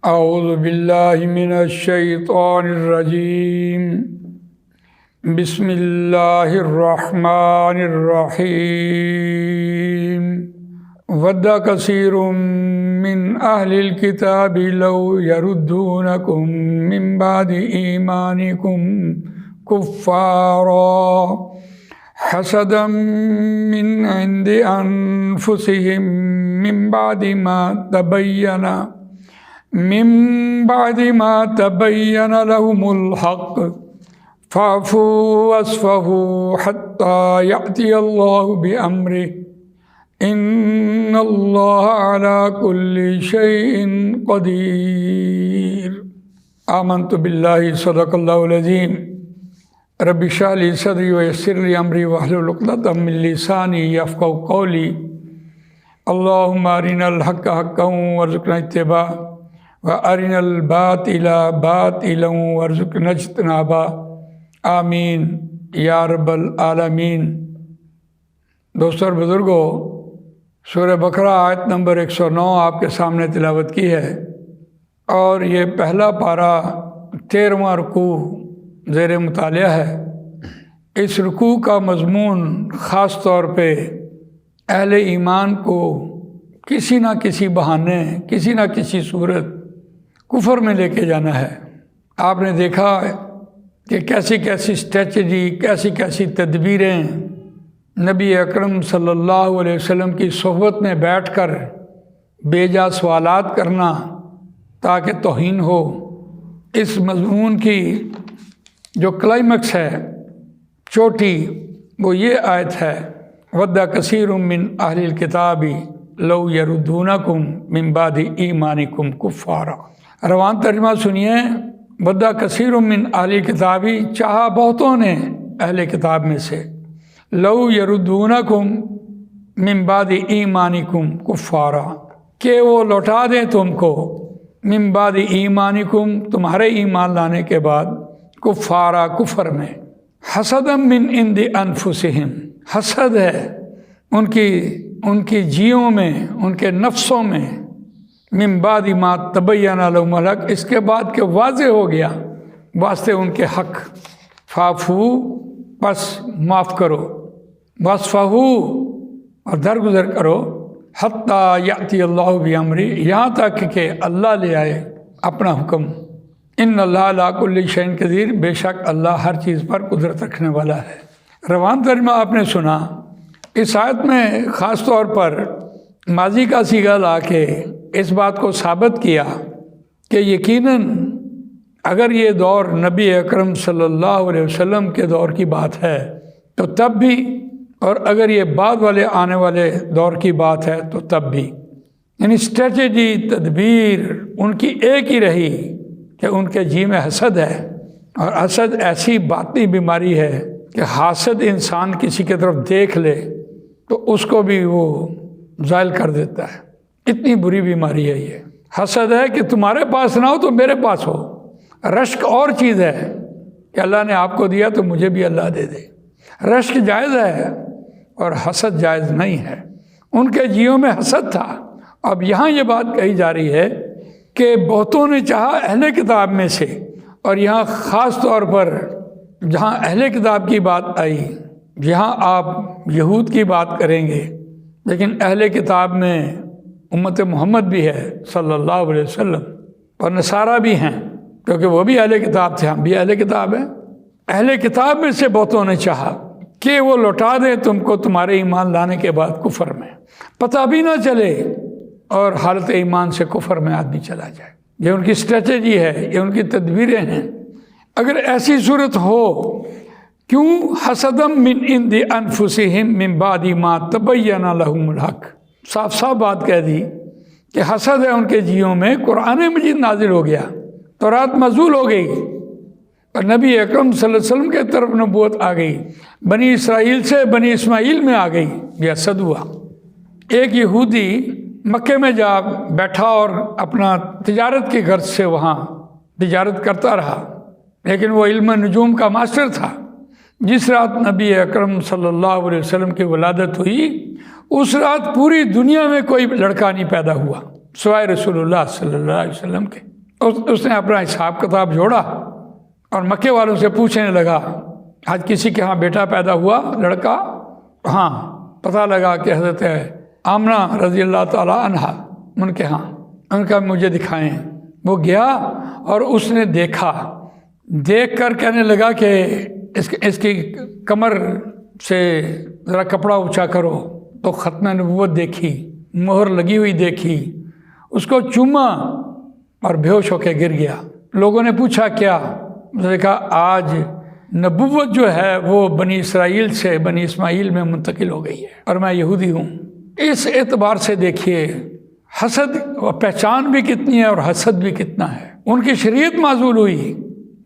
اعوذ باللہ من الشیطان الرجیم بسم اللہ الرحمن الرحیم ود کثیر من اہل الکتاب لو یردونکم من بعد ایمانکم کفارا حسدا من عند انفسهم من بعد ما تبین لهم الحق فاعفوا واصفحوا حتى یأتی اللہ بأمرہ ان اللہ علی کل شیء قدیر۔ آمنت باللہ صدق اللہ العظیم۔ رب اشرح لی صدری ویسر لی امری واحلل عقدۃ من لسانی یفقہوا قولی۔ اللہم ارنا الحق حقا وارزقنا اتباعہ وارنا الباطل باطلا وارزقنا اجتنابہ، آمین یا رب العالمین۔ دوستو اور بزرگوں، سورہ بقرہ آیت نمبر 109 آپ کے سامنے تلاوت کی ہے، اور یہ پہلا پارہ 13واں رکوع زیر مطالعہ ہے۔ اس رکوع کا مضمون خاص طور پہ اہل ایمان کو کسی نہ کسی بہانے، کسی نہ کسی صورت کفر میں لے کے جانا ہے۔ آپ نے دیکھا کہ کیسی کیسی اسٹریٹجی، کیسی کیسی تدبیریں نبی اکرم صلی اللہ علیہ وسلم کی صحبت میں بیٹھ کر بے جا سوالات کرنا تاکہ توہین ہو۔ اس مضمون کی جو کلائمیکس ہے، چوٹی، وہ یہ آیت ہے، ود کثیر من اہل الکتاب لو یردونکم من بعد ایمانکم کفارا۔ روان ترجمہ سنیے، ود کثیر من اہل الکتاب، چاہا بہتوں نے اہل کتاب میں سے، لو یردونکم من بعد ایمانکم کفارا، کہ وہ لوٹا دیں تم کو، من بعد ایمانکم، تمہارے ایمان لانے کے بعد، کفارا، کفر میں، حسدا من عند انفسہم، حسد ہے ان کی جیوں میں، ان کے نفسوں میں، من بعد ما تبین لهم الحق، اس کے بعد کہ واضح ہو گیا واسطے ان کے حق، فاعفو، پس معاف کرو، واصفحوا، اور درگزر کرو، حتی یأتی اللہ بامرہ، یہاں تک کہ اللہ لے آئے اپنا حکم، ان اللہ علی کل شیء قدیر، بے شک اللہ ہر چیز پر قدرت رکھنے والا ہے۔ روان ترجمہ آپ نے سنا۔ اس آیت میں خاص طور پر ماضی کا صیغہ لا کے اس بات کو ثابت کیا کہ یقیناً اگر یہ دور نبی اکرم صلی اللہ علیہ وسلم کے دور کی بات ہے تو تب بھی، اور اگر یہ بعد والے آنے والے دور کی بات ہے تو تب بھی، یعنی اسٹریٹجی، تدبیر ان کی ایک ہی رہی کہ ان کے جی میں حسد ہے، اور حسد ایسی باطنی بیماری ہے کہ حاسد انسان کسی کی طرف دیکھ لے تو اس کو بھی وہ زائل کر دیتا ہے۔ اتنی بری بیماری ہے یہ حسد، ہے کہ تمہارے پاس نہ ہو تو میرے پاس ہو۔ رشک اور چیز ہے کہ اللہ نے آپ کو دیا تو مجھے بھی اللہ دے دے۔ رشک جائز ہے اور حسد جائز نہیں ہے۔ ان کے جیوں میں حسد تھا۔ اب یہاں یہ بات کہی جا رہی ہے کہ بہتوں نے چاہا اہل کتاب میں سے، اور یہاں خاص طور پر جہاں اہل کتاب کی بات آئی، یہاں آپ یہود کی بات کریں گے، لیکن اہل کتاب میں امت محمد بھی ہے صلی اللہ علیہ وسلم، اور نصارہ بھی ہیں کیونکہ وہ بھی اہل کتاب تھے، ہم بھی اہل کتاب ہیں۔ اہل کتاب میں سے بہتوں نے چاہا کہ وہ لوٹا دیں تم کو تمہارے ایمان لانے کے بعد کفر میں، پتہ بھی نہ چلے، اور حالت ایمان سے کفر میں آدمی چلا جائے۔ یہ ان کی اسٹریٹجی ہے، یہ ان کی تدبیریں ہیں۔ اگر ایسی صورت ہو، کیوں؟ حسدا من عند انفسہم من بعد ما تبین لهم الحق، صاف صاف بات کہہ دی کہ حسد ہے ان کے جیوں میں۔ قرآن مجید نازل ہو گیا، تورات نزول ہو گئی، اور نبی اکرم صلی اللہ علیہ وسلم کے طرف نبوت آ گئی، بنی اسرائیل سے بنی اسماعیل میں آ گئی، یہ حسد ہوا۔ ایک یہودی مکے میں جا بیٹھا اور اپنا تجارت کی غرض سے وہاں تجارت کرتا رہا، لیکن وہ علم نجوم کا ماسٹر تھا۔ جس رات نبی اکرم صلی اللہ علیہ وسلم کی ولادت ہوئی، اس رات پوری دنیا میں کوئی لڑکا نہیں پیدا ہوا سوائے رسول اللہ صلی اللہ علیہ وسلم کے۔ اس نے اپنا حساب کتاب جوڑا اور مکے والوں سے پوچھنے لگا، آج کسی کے ہاں بیٹا پیدا ہوا لڑکا؟ ہاں، پتہ لگا کہ حضرت آمنہ رضی اللہ تعالیٰ عنہا ان کے ہاں، ان کا مجھے دکھائیں۔ وہ گیا اور اس نے دیکھا، دیکھ کر کہنے لگا کہ اس کی کمر سے ذرا کپڑا اونچا کرو، تو ختم نبوت دیکھی، مہر لگی ہوئی دیکھی، اس کو چوما اور بے ہوش ہو کے گر گیا۔ لوگوں نے پوچھا کیا؟ اس نے کہا آج نبوت جو ہے وہ بنی اسرائیل سے بنی اسماعیل میں منتقل ہو گئی ہے اور میں یہودی ہوں۔ اس اعتبار سے دیکھیے حسد پہچان بھی کتنی ہے اور حسد بھی کتنا ہے۔ ان کی شریعت معزول ہوئی،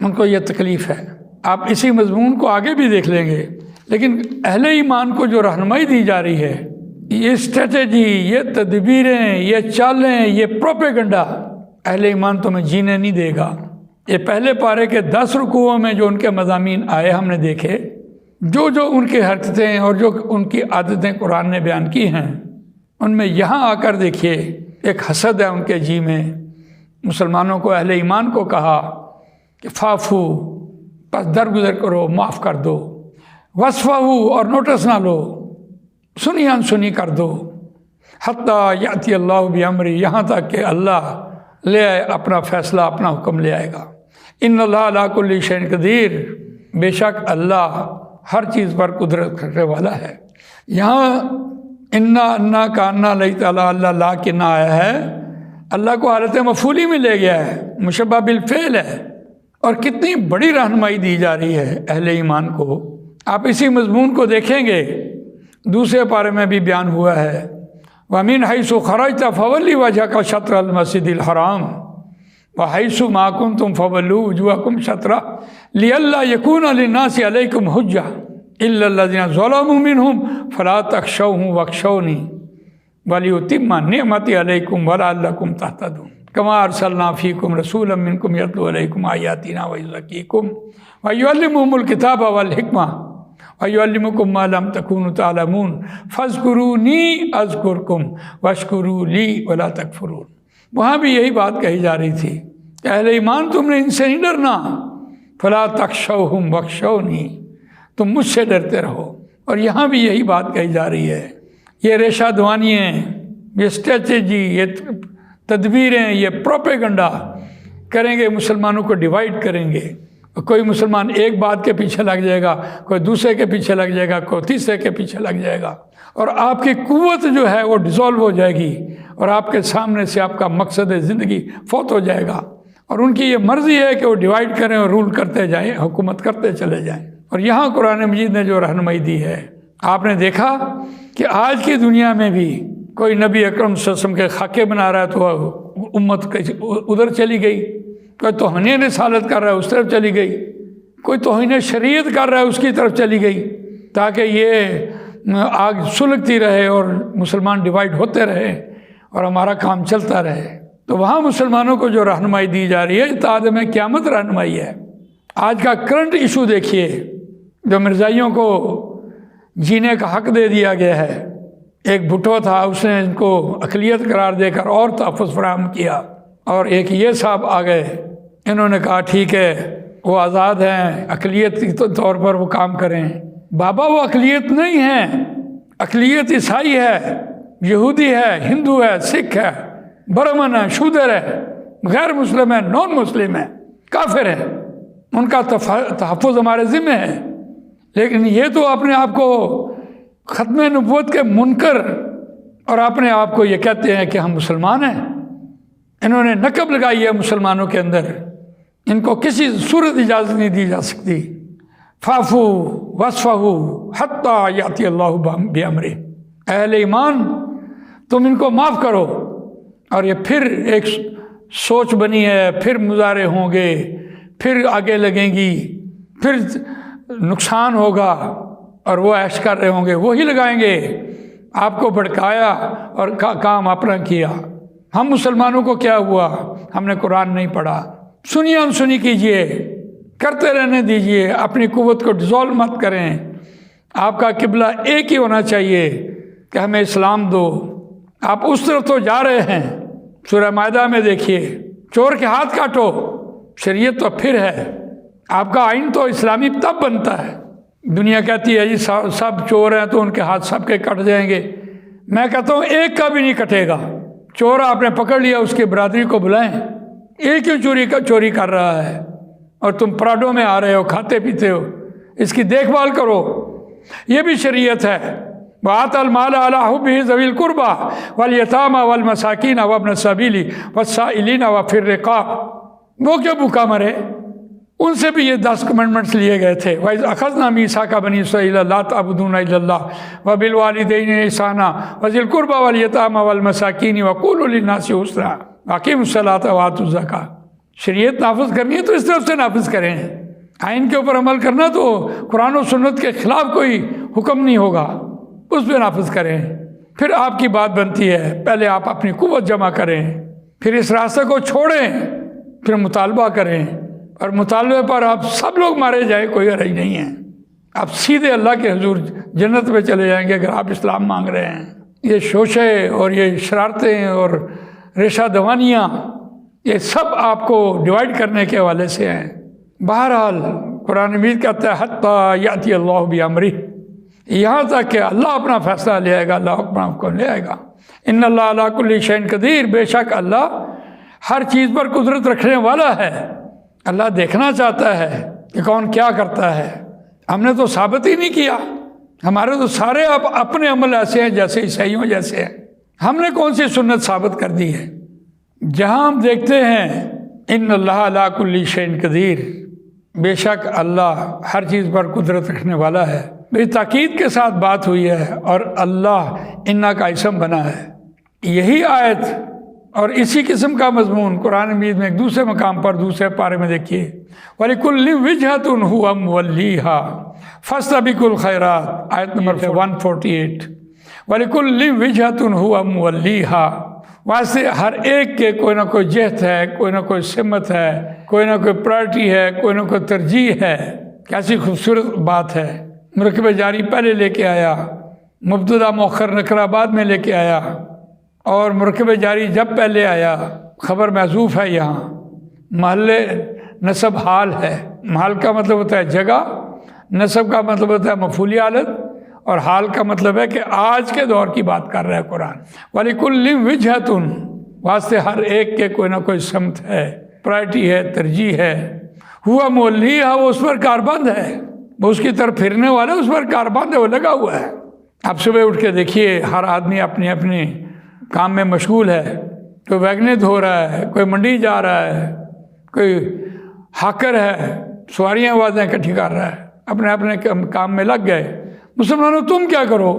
ان کو یہ تکلیف ہے۔ آپ اسی مضمون کو آگے بھی دیکھ لیں گے، لیکن اہل ایمان کو جو رہنمائی دی جا رہی ہے، یہ اسٹریٹجی، یہ تدبیریں، یہ چالیں، یہ پروپیگنڈا اہل ایمان تمہیں جینے نہیں دے گا۔ یہ پہلے پارے کے 10 رکوعوں میں جو ان کے مضامین آئے ہم نے دیکھے، جو ان کی حرکتیں اور جو ان کی عادتیں قرآن نے بیان کی ہیں، ان میں یہاں آ کر دیکھیے ایک حسد ہے ان کے جی میں۔ مسلمانوں کو، اہل ایمان کو کہا کہ فافو، بس درگزر کرو، معاف کر دو، وصفہو، اور نوٹس نہ لو، سنی انسنی کر دو، حتیٰ یاتی اللہ بامری، یہاں تک کہ اللہ لے آئے اپنا فیصلہ، اپنا حکم لے آئے گا۔ ان اللہ علی کل شیء قدیر، بے شک اللہ ہر چیز پر قدرت کرنے والا ہے۔ یہاں انا کا انا اللہ تعالیٰ، اللہ لا کے نہ آیا ہے، اللہ کو حالت مفعولی میں لے گیا ہے، مشبہ بالفعل ہے، اور کتنی بڑی رہنمائی دی جا رہی ہے اہل ایمان کو۔ آپ اسی مضمون کو دیکھیں گے، دوسرے پارے میں بھی بیان ہوا ہے، وَمِنْ حَيْثُ خَرَجْتَ فَوَلِّ وَجْهَكَ شَطْرَ الْمَسْجِدِ الْحَرَامِ وَحَيْثُ مَا كُنْتُمْ فَوَلُّوا وُجُوهَكُمْ شَطْرَهُ لِئَلَّا يَكُونَ لِلنَّاسِ عَلَيْكُمْ حُجَّةٌ إِلَّا الَّذِينَ ظَلَمُوا مِنْهُمْ فَلَا تَخْشَوْهُمْ وَاخْشَوْنِي وَلِيُتِمَّ نِعْمَتِي عَلَيْكُمْ وَلَعَلَّكُمْ تَهْتَدُونَ كَمَا أَرْسَلْنَا فِيكُمْ رَسُولًا مِّنكُمْ يَتْلُو عَلَيْكُمْ آيَاتِنَا وَيُزَكِّيكُمْ وَيُعَلِّمُكُمُ الْكِتَابَ وَالْحِكْمَةَ وَيُعَلِّمُكُم مَّا لَمْ تَكُونُوا تَعْلَمُونَ فَاذْكُرُونِي أَذْكُرْكُمْ وَاشْكُرُوا لِي وَلَا تَكْفُرُونَ۔ وہاں بھی یہی بات کہی جا رہی تھی کہ اہل ایمان تم نے ان سے نہیں ڈرنا، فَلَا تَخْشَوْهُمْ وَاخْشَوْنِي، تم مجھ سے ڈرتے رہو۔ اور یہاں بھی یہی بات کہی جا رہی ہے۔ یہ ریشہ دوانیاں، یہ اسٹریٹجی، یہ تدبیریں، یہ پروپیگنڈا کریں گے، مسلمانوں کو ڈیوائیڈ کریں گے۔ کوئی مسلمان ایک بات کے پیچھے لگ جائے گا، کوئی دوسرے کے پیچھے لگ جائے گا، کوئی تیسرے کے پیچھے لگ جائے گا، اور آپ کی قوت جو ہے وہ ڈیزالو ہو جائے گی، اور آپ کے سامنے سے آپ کا مقصد زندگی فوت ہو جائے گا۔ اور ان کی یہ مرضی ہے کہ وہ ڈیوائیڈ کریں اور رول کرتے جائیں، حکومت کرتے چلے جائیں۔ اور یہاں قرآن مجید نے جو رہنمائی دی ہے، آپ نے دیکھا کہ آج کی دنیا میں بھی کوئی نبی اکرم صلی اللہ علیہ وسلم کے خاکے بنا رہا ہے تو امت ادھر چلی گئی، کوئی توہین رسالت کر رہا ہے اس طرف چلی گئی، کوئی توہین شریعت کر رہا ہے اس کی طرف چلی گئی، تاکہ یہ آگ سلگتی رہے اور مسلمان ڈیوائیڈ ہوتے رہے اور ہمارا کام چلتا رہے۔ تو وہاں مسلمانوں کو جو رہنمائی دی جا رہی ہے، تعدم قیامت رہنمائی ہے۔ آج کا کرنٹ ایشو دیکھیے، جو مرزائیوں کو جینے کا حق دے دیا گیا ہے۔ ایک بھٹو تھا، اس نے ان کو اقلیت قرار دے کر اور تحفظ فراہم کیا، اور ایک یہ صاحب آ گئے، انہوں نے کہا ٹھیک ہے وہ آزاد ہیں، اقلیت کے طور پر وہ کام کریں۔ بابا وہ اقلیت نہیں ہے، اقلیت عیسائی ہے، یہودی ہے، ہندو ہے، سکھ ہے، برہمن ہے، شودر ہے، غیر مسلم ہے، نان مسلم ہے، کافر ہے، ان کا تحفظ ہمارے ذمہ ہے۔ لیکن یہ تو اپنے آپ کو ختم نبوت کے منکر اور اپنے آپ کو یہ کہتے ہیں کہ ہم مسلمان ہیں۔ انہوں نے نقب لگائی ہے مسلمانوں کے اندر، ان کو کسی صورت اجازت نہیں دی جا سکتی۔ فافو وصفہو حتیٰ یاتی اللہ بامرہ، اہل ایمان تم ان کو معاف کرو۔ اور یہ پھر ایک سوچ بنی ہے، پھر مظاہرے ہوں گے، پھر آگے لگیں گی، پھر نقصان ہوگا، اور وہ عیش کر رہے ہوں گے، وہی لگائیں گے۔ آپ کو بھڑکایا اور کام اپنا کیا۔ ہم مسلمانوں کو کیا ہوا؟ ہم نے قرآن نہیں پڑھا۔ سنی انسنی کیجئے، کرتے رہنے دیجئے، اپنی قوت کو ڈیزالو مت کریں۔ آپ کا قبلہ ایک ہی ہونا چاہیے کہ ہمیں اسلام دو۔ آپ اس طرف تو جا رہے ہیں، سورہ مائدہ میں دیکھیے چور کے ہاتھ کاٹو، شریعت تو پھر ہے، آپ کا آئین تو اسلامی تب بنتا ہے۔ دنیا کہتی ہے جی سب چور ہیں تو ان کے ہاتھ سب کے کٹ جائیں گے، میں کہتا ہوں ایک کا بھی نہیں کٹے گا۔ چور آپ نے پکڑ لیا، اس کی برادری کو بلائیں، ایک کیوں چوری کر رہا ہے اور تم پراڈو میں آ رہے ہو، کھاتے پیتے ہو، اس کی دیکھ بھال کرو۔ یہ بھی شریعت ہے۔ وَآتَى الْمَالَ عَلَىٰ حُبِّهِ ذَوِي الْقُرْبَىٰ وَالْيَتَامَىٰ وَالْمَسَاكِينَ وَابْنَ السَّبِيلِ وَالسَّائِلِينَ وَفِي الرِّقَابِ، وہ کیوں بھوکا مرے؟ ان سے بھی یہ 10 کمنڈمنٹس لیے گئے تھے۔ وَإِذْ أَخَذْنَا مِيثَاقَ بَنِي إِسْرَائِيلَ لَا تَعْبُدُونَ إِلَّا اللَّهَ وَبِالْوَالِدَيْنِ إِحْسَانًا وَذِي الْقُرْبَىٰ وَالْيَتَامَىٰ وَالْمَسَاكِينِ وَقُولُوا لِلنَّاسِ حُسْنًا وَأَقِيمُوا الصَّلَاةَ وَآتُوا الزَّكَاةَ۔ شریعت نافذ کرنی ہے تو اس طرف سے نافذ کریں۔ آئین کے اوپر عمل کرنا تو قرآن و سنت کے خلاف کوئی حکم نہیں ہوگا، اس پہ نافذ کریں، پھر آپ کی بات بنتی ہے۔ پہلے آپ اپنی قوت جمع کریں، پھر اس راستے کو چھوڑیں، پھر مطالبہ کریں، اور مطالبے پر آپ سب لوگ مارے جائیں، کوئی حرج نہیں ہے۔ آپ سیدھے اللہ کے حضور جنت میں چلے جائیں گے اگر آپ اسلام مانگ رہے ہیں۔ یہ شوشے اور یہ شرارتیں اور ریشہ دوانیاں، یہ سب آپ کو ڈیوائیڈ کرنے کے حوالے سے ہیں۔ بہرحال قرآن مجید کہتا ہے حتیٰ یأتی اللہ بأمرہ، یہاں تک کہ اللہ اپنا فیصلہ لے آئے گا، اللہ اپنا حکم لے آئے گا۔ ان اللہ علی کل شیء قدیر، بے شک اللہ ہر چیز پر قدرت رکھنے والا ہے۔ اللہ دیکھنا چاہتا ہے کہ کون کیا کرتا ہے۔ ہم نے تو ثابت ہی نہیں کیا، ہمارے تو سارے اپنے عمل ایسے ہیں جیسے عیسائیوں جیسے ہیں۔ ہم نے کون سی سنت ثابت کر دی ہے؟ جہاں ہم دیکھتے ہیں ان اللہ علی کل شیء قدیر، بے شک اللہ ہر چیز پر قدرت رکھنے والا ہے، بڑی تاکید کے ساتھ بات ہوئی ہے، اور اللہ انا کا اسم بنا ہے۔ یہی آیت اور اسی قسم کا مضمون قرآن مجید میں ایک دوسرے مقام پر دوسرے پارے میں دیکھیے، وَلِكُلِّ وِجْهَةٌ هُوَ مُوَلِّيهَا فَاسْتَبِقُوا الْخَيْرَاتِ، آیت نمبر 148۔ وَلِكُلِّ وِجْهَةٌ هُوَ مُوَلِّيهَا، واسطے ہر ایک کے کوئی نہ کوئی جہت ہے، کوئی نہ کوئی سمت ہے، کوئی نہ کوئی پرائرٹی ہے، کوئی نہ کوئی ترجیح ہے۔ کیسی خوبصورت بات ہے۔ مرکب جاری پہلے لے کے آیا، مبتدا مؤخر نکرہ بعد میں لے کے آیا، اور مرکب جاری جب پہلے آیا خبر محذوف ہے۔ یہاں محل نصب حال ہے، محل کا مطلب ہوتا ہے جگہ، نصب کا مطلب ہوتا ہے مفعولی حالت، اور حال کا مطلب ہے کہ آج کے دور کی بات کر رہا ہے قرآن۔ وَلِكُلِّ وِجْهَةٌ، واسطے ہر ایک کے کوئی نہ کوئی سمت ہے، پرائرٹی ہے، ترجیح ہے۔ ہوا مولیہ، وہ اس پر کاربند ہے، وہ اس کی طرف پھرنے والا اس پر کاربند ہے، وہ لگا ہوا ہے۔ آپ صبح اٹھ کے دیکھیے، ہر آدمی اپنے اپنے کام میں مشغول ہے، کوئی ویگنیں دھو رہا ہے، کوئی منڈی جا رہا ہے، کوئی ہاکر ہے، سواریاں آوازیں اکٹھی کر رہا ہے، اپنے اپنے کام میں لگ گئے۔ مسلمانوں تم کیا کرو؟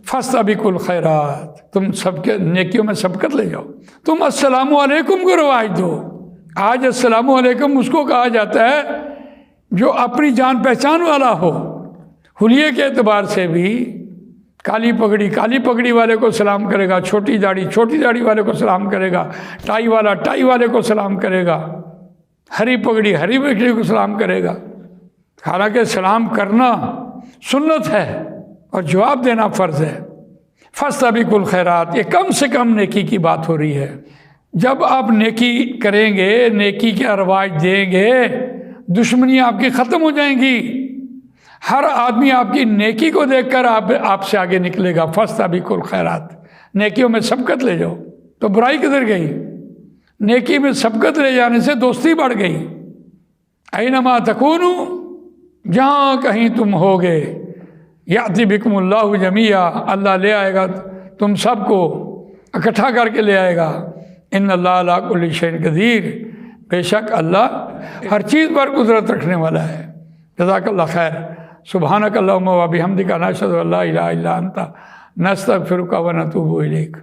فاستبقوا الخیرات، تم سب کے نیکیوں میں سبقت لے جاؤ۔ تم السلام علیکم کو رواج دو۔ آج السلام علیکم اس کو کہا جاتا ہے جو اپنی جان پہچان والا ہو۔ حلیے کے اعتبار سے بھی کالی پگڑی والے کو سلام کرے گا، چھوٹی داڑھی والے کو سلام کرے گا، ٹائی والے کو سلام کرے گا، ہری پگڑی کو سلام کرے گا۔ حالانکہ سلام کرنا سنت ہے اور جواب دینا فرض ہے۔ فاستبقوا الخیرات، یہ کم سے کم نیکی کی بات ہو رہی ہے۔ جب آپ نیکی کریں گے، نیکی کا رواج دیں گے، دشمنیاں آپ کی ختم ہو جائیں گی۔ ہر آدمی آپ کی نیکی کو دیکھ کر آپ سے آگے نکلے گا۔ فاستبقوا الخیرات، نیکیوں میں سبقت لے جاؤ۔ تو برائی کدھر گئی؟ نیکی میں سبقت لے جانے سے دوستی بڑھ گئی۔ اینما تکونوا، جہاں کہیں تم ہوگے، یأتی بکم اللہ جمیعا، اللہ لے آئے گا تم سب کو اکٹھا کر کے لے آئے گا۔ ان اللہ علی کل شیء قدیر، بے شک اللہ ہر چیز پر قدرت رکھنے والا ہے۔ جزاک اللہ خیر۔ سبحانک اللہم و بحمدک، نشہد ان لا الہ الا انت، نستغفرک و نتوب الیک۔